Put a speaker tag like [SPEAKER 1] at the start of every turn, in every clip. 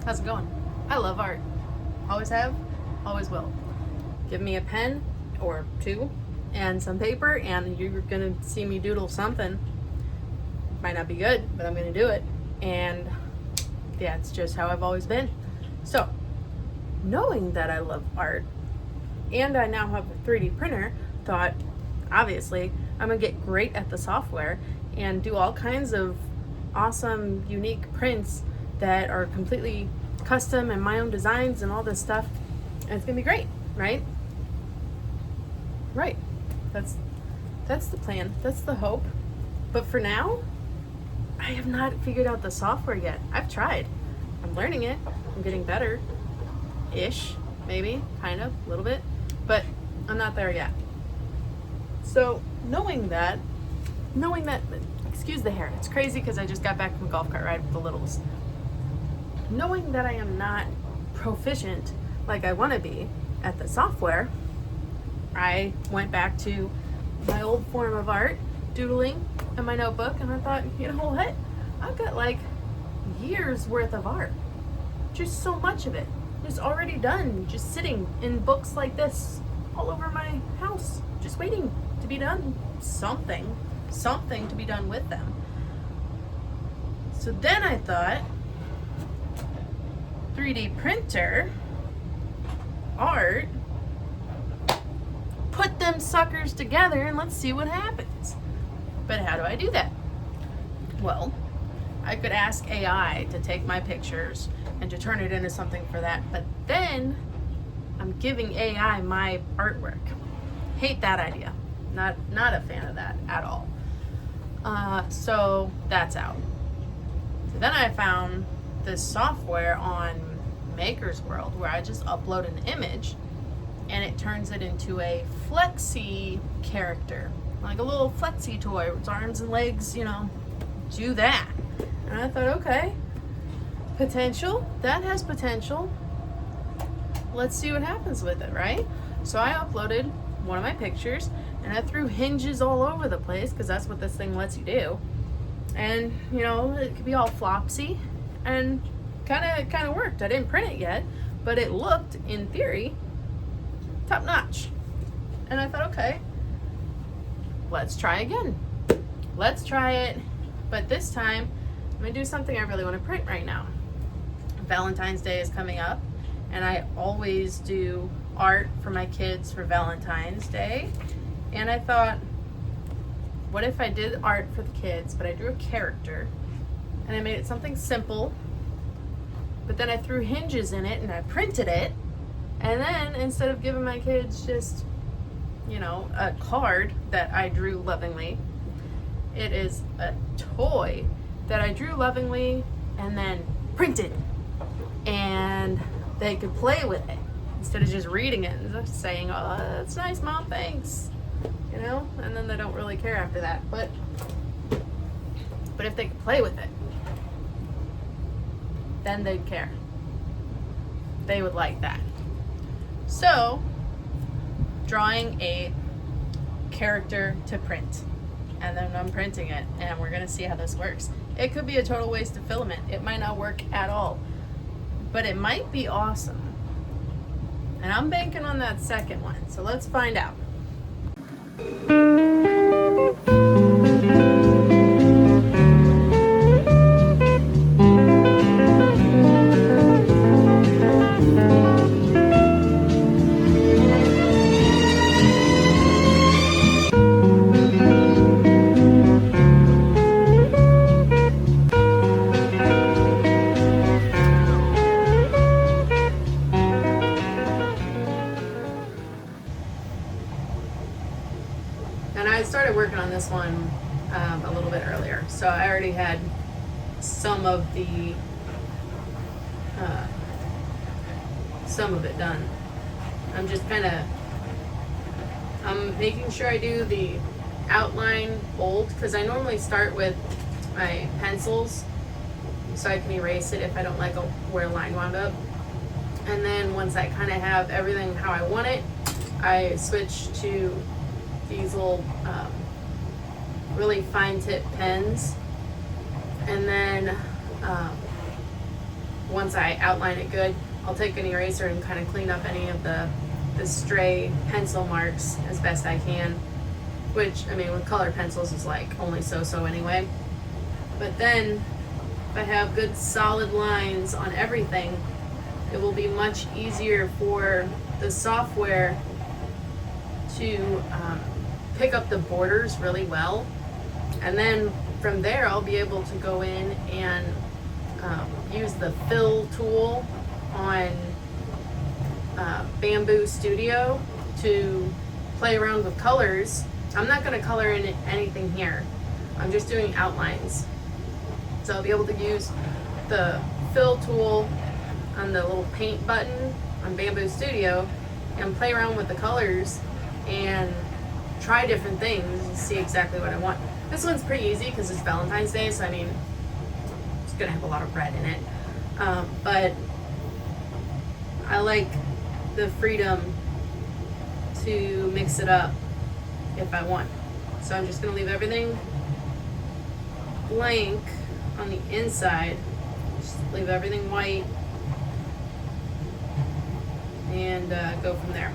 [SPEAKER 1] How's it going? I love art. Always have, always will. Give me a pen or two and some paper and you're gonna see me doodle something. Might not be good, but I'm gonna do it. And yeah, it's just how I've always been. So, knowing that I love art and I now have a 3D printer, thought, obviously, I'm gonna get great at the software and do all kinds of awesome, unique prints that are completely custom and my own designs and all this stuff. And it's gonna be great, right? Right. That's the plan. That's the hope. But for now, I have not figured out the software yet. I've tried. I'm learning it. I'm getting better. Ish, maybe, kind of, a little bit. But I'm not there yet. So knowing that, excuse the hair, it's crazy because I just got back from a golf cart ride with the littles. Knowing that I am not proficient like I want to be at the software, I went back to my old form of art, doodling in my notebook, and I thought, you know what? I've got like years worth of art. Just so much of it. Just already done, just sitting in books like this all over my house, just waiting to be done. Something to be done with them. So then I thought, 3D printer, art, put them suckers together and let's see what happens. But how do I do that? Well, I could ask AI to take my pictures and to turn it into something for that, but then I'm giving AI my artwork. Hate that idea. Not a fan of that at all. So that's out. So then I found this software on Maker's World where I just upload an image and it turns it into a flexi character, like a little flexi toy with arms and legs, you know, do that. And I thought, okay, potential, that has potential. Let's see what happens with it, right? So I uploaded one of my pictures and I threw hinges all over the place because that's what this thing lets you do. And, you know, it could be all flopsy and kind of worked. I didn't print it yet, but it looked, in theory, top notch. And I thought, okay, let's try again. Let's try it, but this time I'm gonna do something I really want to print right now. Valentine's Day is coming up, and I always do art for my kids for Valentine's Day. And I thought, what if I did art for the kids, but I drew a character, and I made it something simple, but then I threw hinges in it and I printed it, and then instead of giving my kids just, you know, a card that I drew lovingly, it is a toy that I drew lovingly and then printed, and they could play with it instead of just reading it and just saying, oh, that's nice, Mom, thanks, you know, and then they don't really care after that. But if they could play with it, then they'd care. They would like that. So, drawing a character to print, and then I'm printing it, and we're gonna see how this works. It could be a total waste of filament. It might not work at all, but it might be awesome. And I'm banking on that second one, so let's find out. And I started working on this one a little bit earlier, so I already had some of it done. I'm just I'm making sure I do the outline bold, because I normally start with my pencils so I can erase it if I don't like where a line wound up. And then once I kind of have everything how I want it, I switch to these little really fine tip pens, and then once I outline it good, I'll take an eraser and kind of clean up any of the stray pencil marks as best I can, which, I mean, with colored pencils is like only so anyway. But then if I have good solid lines on everything, it will be much easier for the software to pick up the borders really well. And then from there, I'll be able to go in and use the fill tool on Bamboo Studio to play around with colors. I'm not going to color in anything here. I'm just doing outlines. So I'll be able to use the fill tool on the little paint button on Bamboo Studio and play around with the colors and try different things and see exactly what I want. This one's pretty easy because it's Valentine's Day, so I mean, it's gonna have a lot of red in it. But I like the freedom to mix it up if I want. So I'm just gonna leave everything blank on the inside. Just leave everything white and go from there.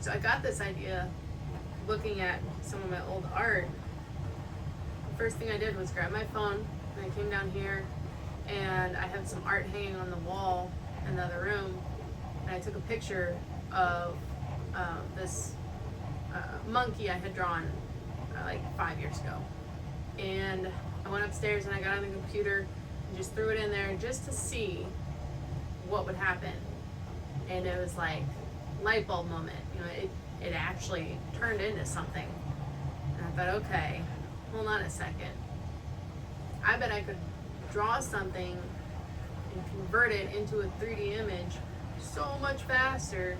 [SPEAKER 1] So I got this idea looking at some of my old art. The first thing I did was grab my phone and I came down here and I had some art hanging on the wall in the other room, and I took a picture of this monkey I had drawn like 5 years ago. And I went upstairs and I got on the computer and just threw it in there just to see what would happen. And it was like light bulb moment. You know, it actually turned into something. And I thought, okay, hold on a second. I bet I could draw something and convert it into a 3D image so much faster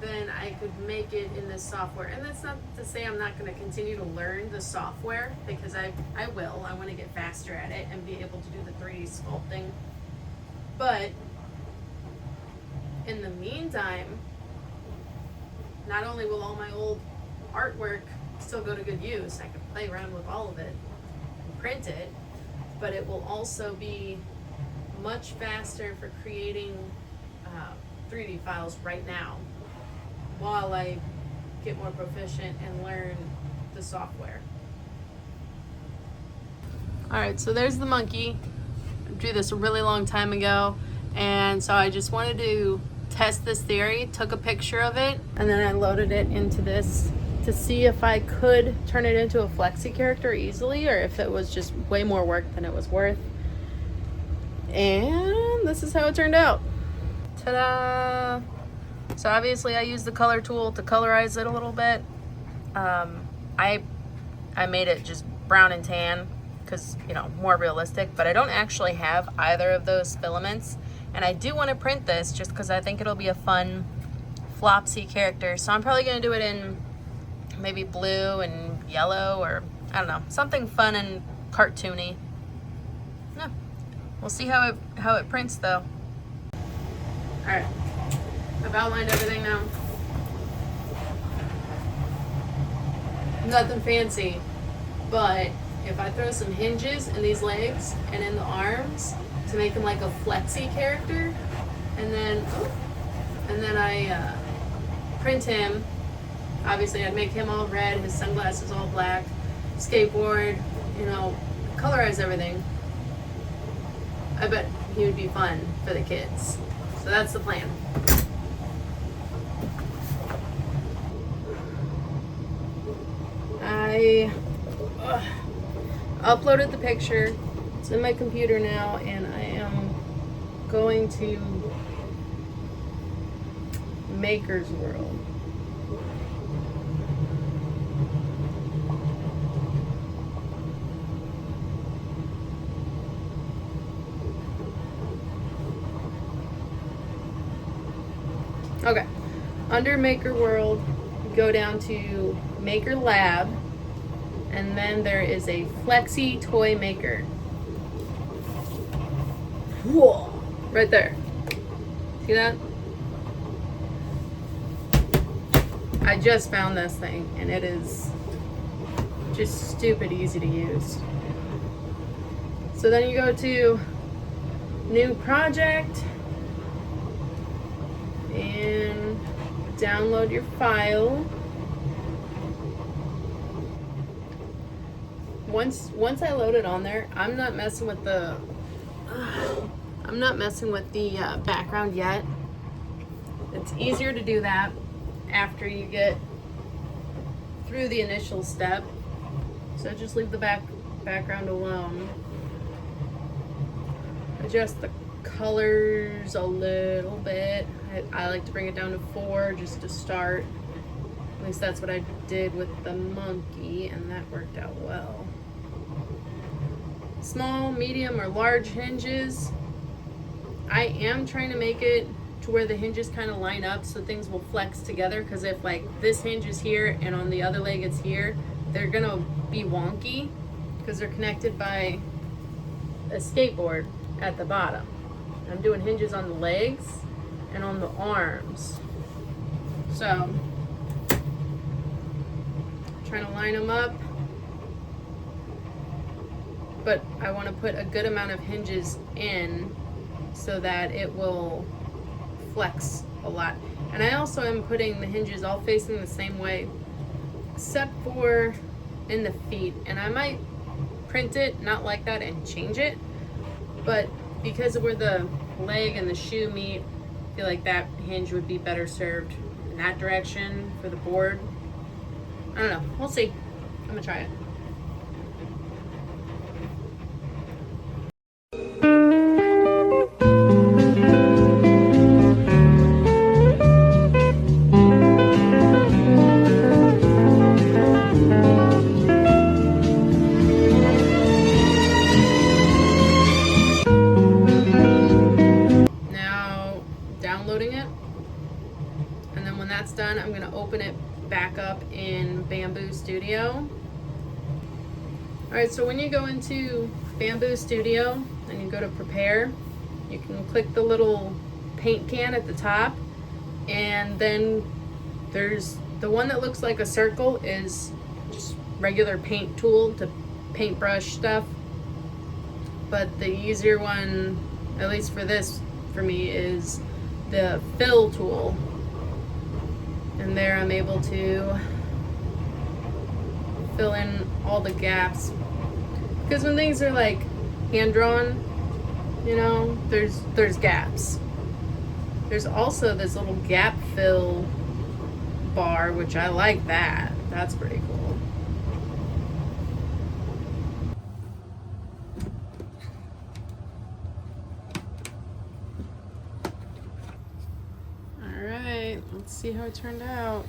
[SPEAKER 1] than I could make it in this software. And that's not to say I'm not going to continue to learn the software, because I will. I want to get faster at it and be able to do the 3D sculpting. But in the meantime, not only will all my old artwork still go to good use, I can play around with all of it and print it, but it will also be much faster for creating 3D files right now while I get more proficient and learn the software. Alright, so there's the monkey. I drew this a really long time ago, and so I just wanted to test this theory, took a picture of it, and then I loaded it into this to see if I could turn it into a flexi character easily, or if it was just way more work than it was worth. And this is how it turned out. Ta-da! So obviously I used the color tool to colorize it a little bit. I made it just brown and tan because, you know, more realistic, but I don't actually have either of those filaments. And I do want to print this just because I think it'll be a fun Flopsy character. So I'm probably going to do it in maybe blue and yellow, or I don't know, something fun and cartoony. Yeah. We'll see how it prints though. Alright. I've outlined everything now. Nothing fancy, but if I throw some hinges in these legs and in the arms to make him like a flexi character, and then I print him. Obviously, I'd make him all red, his sunglasses all black, skateboard, you know, colorize everything. I bet he would be fun for the kids. So that's the plan. I uploaded the picture. It's in my computer now, and I am going to Maker's World. Okay, under Maker World, go down to Maker Lab, and then there is a Flexi Toy Maker. Whoa, right there. See that? I just found this thing, and it is just stupid easy to use. So then you go to new project and download your file. Once I load it on there, I'm not messing with the background yet. It's easier to do that after you get through the initial step. So just leave the background alone. Adjust the colors a little bit. I like to bring it down to 4 just to start. At least that's what I did with the monkey, and that worked out well. Small, medium, or large hinges. I am trying to make it to where the hinges kind of line up so things will flex together, because if like this hinge is here and on the other leg it's here, they're gonna be wonky because they're connected by a skateboard at the bottom. I'm doing hinges on the legs and on the arms. So, trying to line them up. But I want to put a good amount of hinges in so that it will flex a lot. And I also am putting the hinges all facing the same way, except for in the feet. And I might print it not like that and change it, but because of where the leg and the shoe meet, I feel like that hinge would be better served in that direction for the board. I don't know, we'll see. I'm gonna try it. Done, I'm going to open it back up in Bamboo Studio. Alright, so when you go into Bamboo Studio and you go to prepare, you can click the little paint can at the top, and then there's the one that looks like a circle is just regular paint tool to paintbrush stuff, but the easier one, at least for this, for me, is the fill tool. And there I'm able to fill in all the gaps. Because when things are like hand-drawn, you know, there's gaps. There's also this little gap fill bar, which I like that. That's pretty cool. Let's see how it turned out.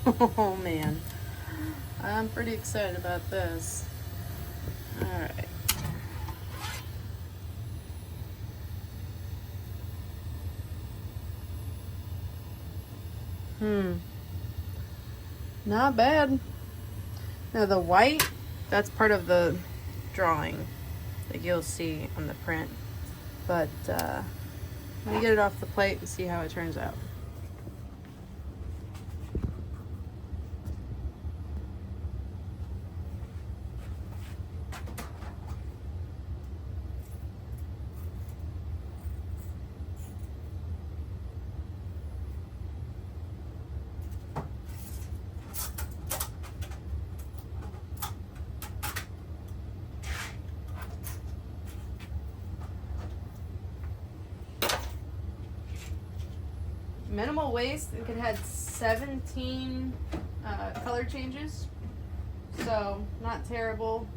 [SPEAKER 1] Oh man, I'm pretty excited about this. Alright. Not bad. Now the white, that's part of the drawing that you'll see on the print. But let me get it off the plate and see how it turns out. Minimal waste. I think it had 17 color changes, so not terrible.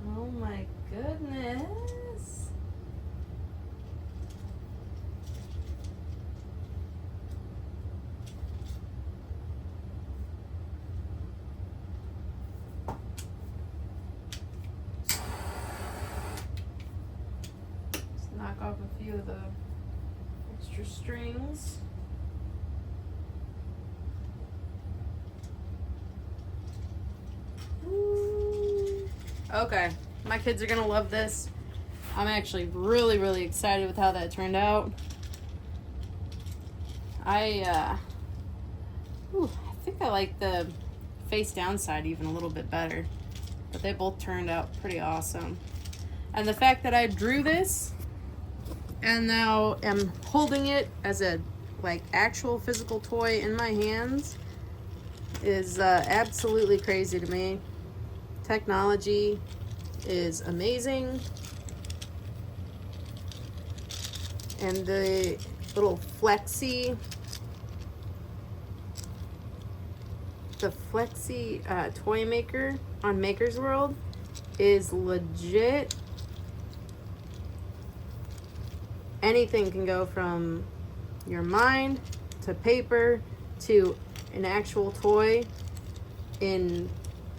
[SPEAKER 1] Oh my goodness. Knock off a few of the extra strings. Ooh. Okay, my kids are gonna love this. I'm actually really excited with how that turned out. I think I like the face down side even a little bit better, but they both turned out pretty awesome. And the fact that I drew this and now am holding it as a like actual physical toy in my hands is absolutely crazy to me. Technology is amazing. And the little Flexi toy maker on Maker's World is legit. Anything can go from your mind to paper to an actual toy in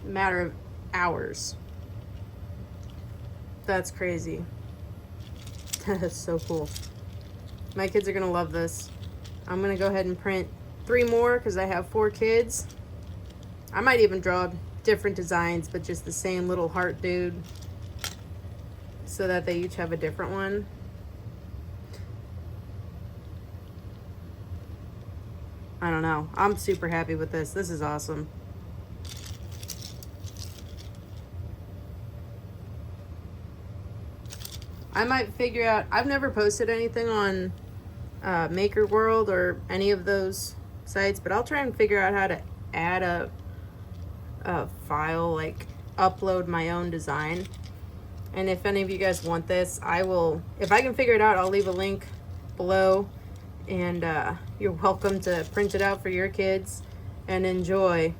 [SPEAKER 1] a matter of hours. That's crazy. That's so cool. My kids are gonna love this. I'm gonna go ahead and print 3 more because I have 4 kids. I might even draw different designs, but just the same little heart dude so that they each have a different one. I don't know. I'm super happy with this. This is awesome. I might figure out, I've never posted anything on Maker World or any of those sites, but I'll try and figure out how to add a file, like upload my own design. And if any of you guys want this, I will, if I can figure it out, I'll leave a link below, and you're welcome to print it out for your kids and enjoy.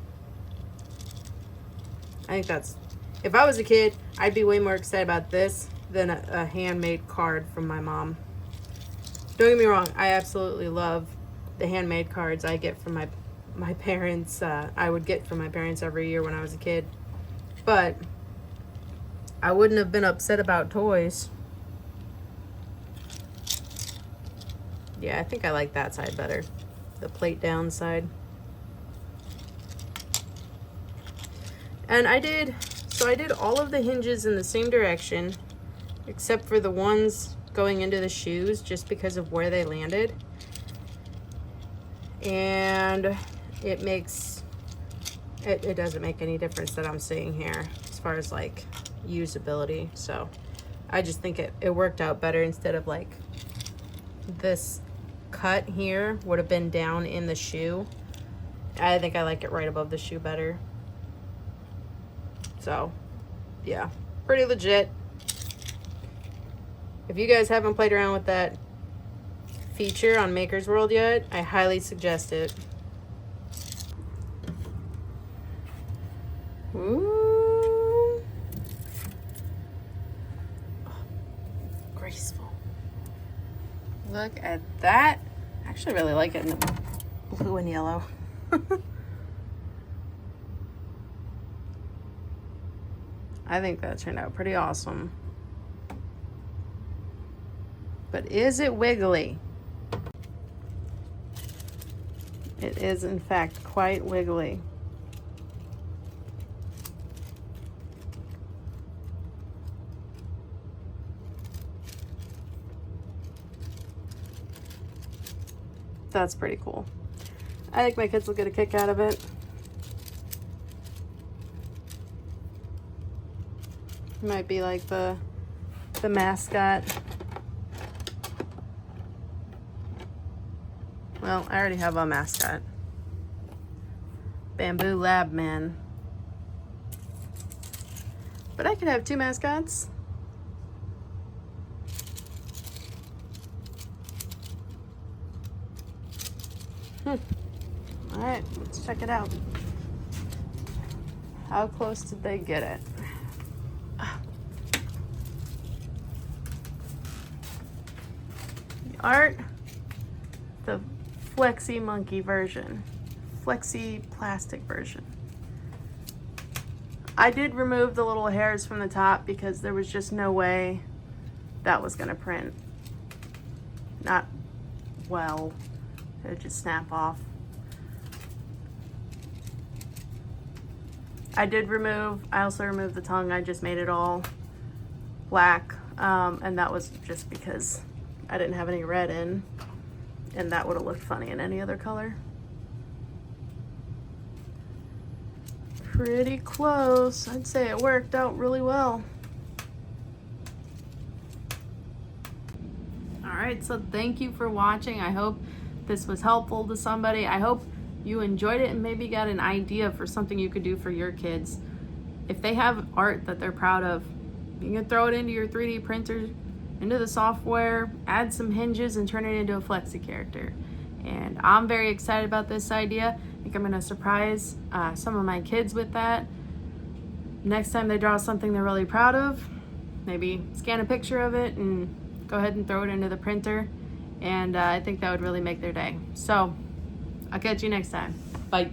[SPEAKER 1] I think that's, if I was a kid, I'd be way more excited about this than a handmade card from my mom. Don't get me wrong, I absolutely love the handmade cards I get from my parents. I would get from my parents every year when I was a kid. But I wouldn't have been upset about toys. Yeah, I think I like that side better. The plate down side. And I did all of the hinges in the same direction, except for the ones going into the shoes, just because of where they landed. And it doesn't make any difference that I'm seeing here as far as like usability. So I just think it worked out better. Instead of like this cut here would have been down in the shoe, I think I like it right above the shoe better. So yeah, pretty legit. If you guys haven't played around with that feature on Maker's World yet, I highly suggest it. Ooh. Oh, graceful. Look at that. I actually really like it in the blue and yellow. I think that turned out pretty awesome. But is it wiggly? It is, in fact, quite wiggly. That's pretty cool. I think my kids will get a kick out of it. Might be like the mascot. Well, I already have a mascot. Bamboo Lab Man. But I could have 2 mascots. Alright, let's check it out. How close did they get it? The art, the Flexi Monkey version, Flexi plastic version. I did remove the little hairs from the top because there was just no way that was gonna print. Not well. It would just snap off. I also removed the tongue. I just made it all black. And that was just because I didn't have any red in. and that would have looked funny in any other color. Pretty close. I'd say it worked out really well. All right, so thank you for watching. I hope this was helpful to somebody. I hope you enjoyed it and maybe got an idea for something you could do for your kids. If they have art that they're proud of, you can throw it into your 3D printer, into the software, add some hinges, and turn it into a flexi character. And I'm very excited about this idea. I think I'm gonna surprise some of my kids with that. Next time they draw something they're really proud of, maybe scan a picture of it and go ahead and throw it into the printer. And I think that would really make their day. So I'll catch you next time. Bye.